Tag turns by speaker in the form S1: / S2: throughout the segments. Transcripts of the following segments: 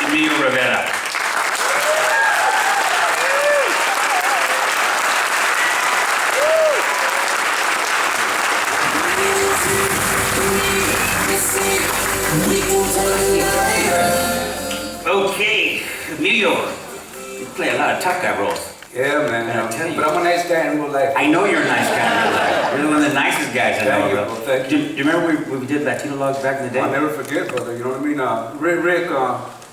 S1: Emilio Rivera. Okay, Emilio, you play a lot of tough guy roles.
S2: Yeah, man.
S1: I'll tell you.
S2: But I'm a nice guy in real life.
S1: I know you're a nice guy in real life. You're one of the nicest guys I know,
S2: Thank you,
S1: bro.
S2: bro. Thank
S1: Do
S2: you.
S1: you remember when we did Latino Logs back in the day?
S2: I'll never forget, brother. You know what I mean? Rick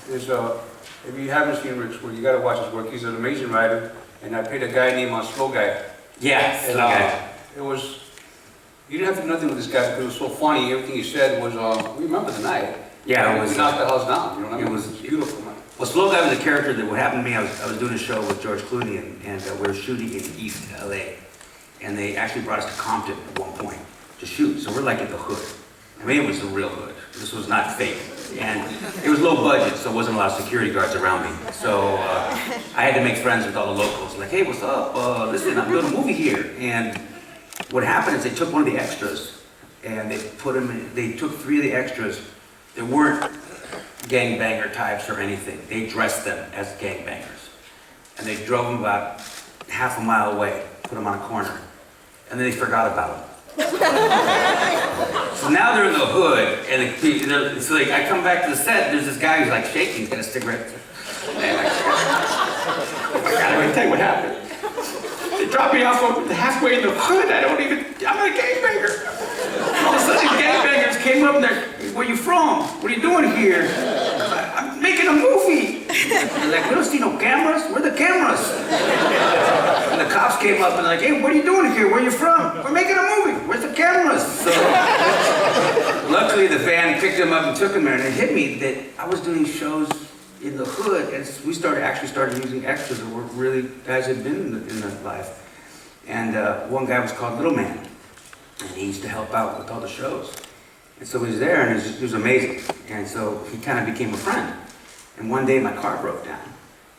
S2: is, if you haven't seen Rick's work, you gotta watch his work. He's an amazing writer. And I played a guy named Slow Guy.
S1: Yeah,
S2: And,
S1: okay.
S2: it was, you didn't have to do nothing with this guy because it was so funny. Everything he said was, we remember the night.
S1: Yeah, it was.
S2: We knocked the house down, you know what I mean?
S1: It was
S2: beautiful, man.
S1: Well, Slow Guy was a character that what happened to me, I was doing a show with George Clooney and we were shooting in East LA. And they actually brought us to Compton at one point to shoot. So we're like in the hood. I mean, it was the real hood. This was not fake. And it was low budget, so there wasn't a lot of security guards around me. So I had to make friends with all the locals. Like, hey, what's up? Listen, I'm doing a movie here. And what happened is they took one of the extras and they put him in, they took 3 of the extras. They weren't gangbanger types or anything. They dressed them as gangbangers. And they drove them about half a mile away, put them on a corner. And then they forgot about them. So now they're in the hood, and it's like I come back to the set, there's this guy who's like shaking, he's got a cigarette. And oh my God, let me tell you what happened. They dropped me off halfway in the hood, I'm a gangbanger. All of a sudden, these gangbangers came up and they're, where you from? What are you doing here? I'm making a movie. They're like, we don't see no cameras. Where are the cameras? And the cops came up and they're like, hey, what are you doing here? Where are you from? We're making a movie. Where's the cameras? So, luckily the van picked him up and took him there, and it hit me that I was doing shows in the hood, and we started using extras that were really guys that had been in the life. And one guy was called Little Man, and he used to help out with all the shows. And so he was there, and it was amazing. And so he kind of became a friend. And one day my car broke down.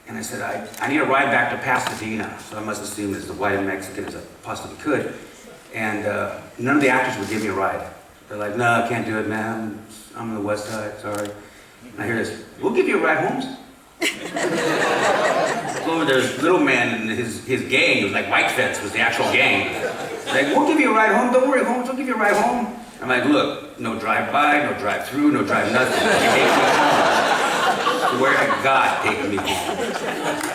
S1: And I said, I need a ride back to Pasadena. So I must assume as white and Mexican as I possibly could. And none of the actors would give me a ride. They're like, no, I can't do it, man. I'm on the west side, sorry. And I hear this, we'll give you a ride home. Over there's Little Man and his gang, it was like White Fence was the actual gang. Like, we'll give you a ride home, don't worry, Holmes, we'll give you a ride home. I'm like, look, no drive-by, no drive-through, no drive nothing. Take me home. Where I got taking me home.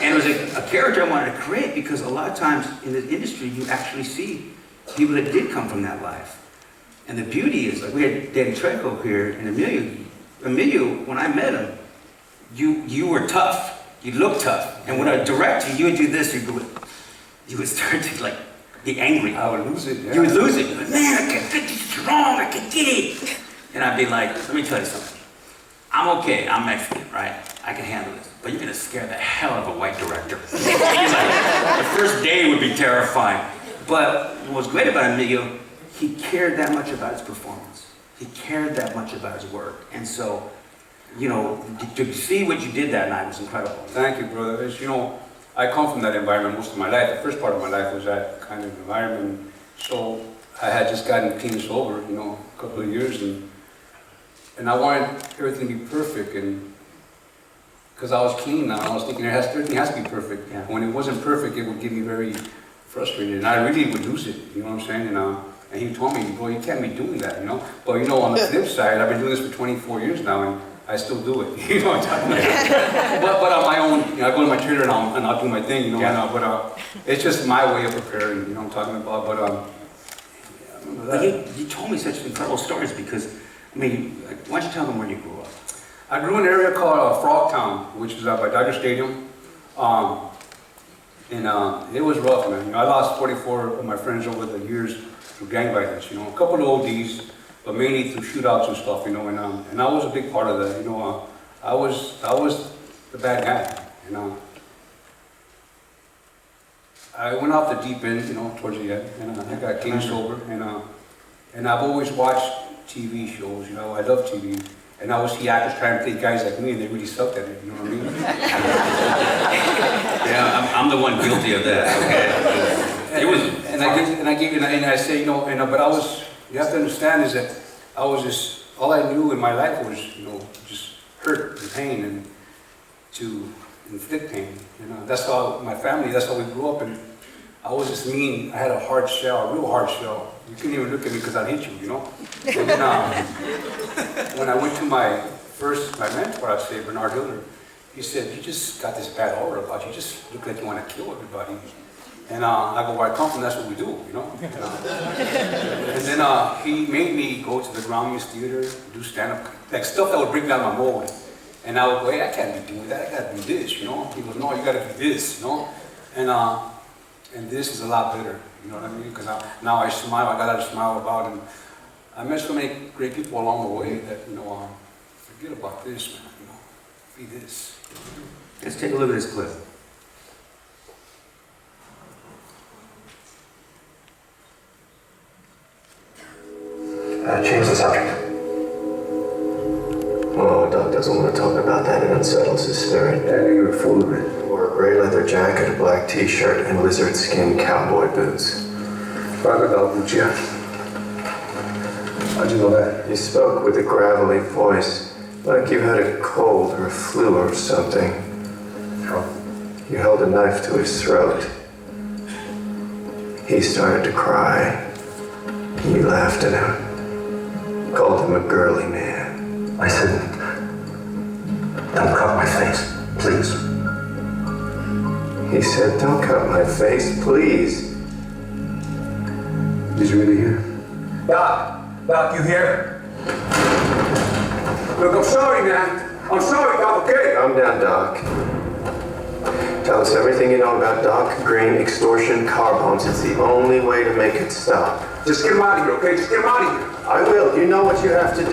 S1: And it was a character I wanted to create because a lot of times in the industry you actually see people that did come from that life. And the beauty is, like we had Danny Trejo here and Emilio, when I met him, you were tough. You looked tough. And when I direct you, you would do this, you would start to like be angry.
S2: I would lose it, yeah.
S1: You would lose it. But man, I can get this wrong, I can get it. And I'd be like, let me tell you something. I'm okay, I'm Mexican, right? I can handle this. But you're gonna scare the hell out of a white director. Like, the first day would be terrifying. But what was great about Emilio, he cared that much about his performance. He cared that much about his work. And so, you know, to see what you did that night was incredible.
S2: Thank you, brother. As you know, I come from that environment most of my life. The first part of my life was that kind of environment. So I had just gotten clean and sober, you know, a couple of years, and I wanted everything to be perfect, and because I was clean now, I was thinking everything has to be perfect.
S1: Yeah.
S2: When it wasn't perfect, it would get me very frustrated, and I really would lose it. You know what I'm saying? And he told me, bro, you can't be doing that, you know. But you know, on the flip side, I've been doing this for 24 years now, and I still do it. You know what I'm talking about? But on my own, you know, I go to my trailer and I'll do my thing, you know.
S1: Yeah.
S2: But it's just my way of preparing. You know what I'm talking about? But yeah, I remember that.
S1: But you told me such incredible stories because, I mean, why don't you tell them where you grew up?
S2: I grew in an area called Frogtown, which is by Dodger Stadium. And it was rough, man. You know, I lost 44 of my friends over the years through gang violence, you know. A couple of ODs, but mainly through shootouts and stuff, you know. And I was a big part of that, you know. I was the bad guy, you know. I went off the deep end, you know, towards the end, and I got clean sober, and I've always watched TV shows, you know. I love TV. And I would see actors trying to play guys like me, and they really sucked at it, you know what I mean?
S1: Yeah, I'm the one guilty of that, okay? It was...
S2: And I say, you know, but I was, you have to understand is that I was just, all I knew in my life was, you know, just hurt and pain, to inflict pain. You know, that's how my family, that's how we grew up. And I was just mean. I had a hard shell, a real hard shell. You couldn't even look at me because I'd hit you, you know? And then when I went to my mentor, I'd say, Bernard Hiller, he said, you just got this bad aura about you. You just look like you want to kill everybody. And I go, where I come from, that's what we do, you know? And then he made me go to the Ground Muse Theater, do stand-up, like stuff that would break down my mold. And I would go, hey, I can't be doing that, I gotta do this, you know? He goes, no, you gotta do this, you know? And this is a lot better, you know what I mean? Because now I smile, I got to smile about, and I met so many great people along the way that, you know, forget about this, man, you know, be this.
S1: Let's take a look at this clip.
S3: Change the subject. Oh, Doc doesn't want to talk about that. It unsettles his spirit.
S4: Yeah, you're full of it.
S3: Wore a gray leather jacket, a black t-shirt, and lizard skin cowboy boots.
S4: Crocodile Buccia. How'd you know that?
S3: He spoke with a gravelly voice, like you had a cold or a flu or something.
S4: How?
S3: You held a knife to his throat. He started to cry. You laughed at him. Called him a girly man.
S4: I said, don't cut my face, please.
S3: He said, don't cut my face, please.
S4: Did you really hear? Doc, you hear? Look, I'm sorry, man. I'm sorry, Doc, okay?
S3: Calm down, Doc. Tell us everything you know about Doc Green, extortion, car bombs. It's the only way to make it stop.
S4: Just get him out of here, okay? Just get him out of here.
S3: I will. You know what you have to do.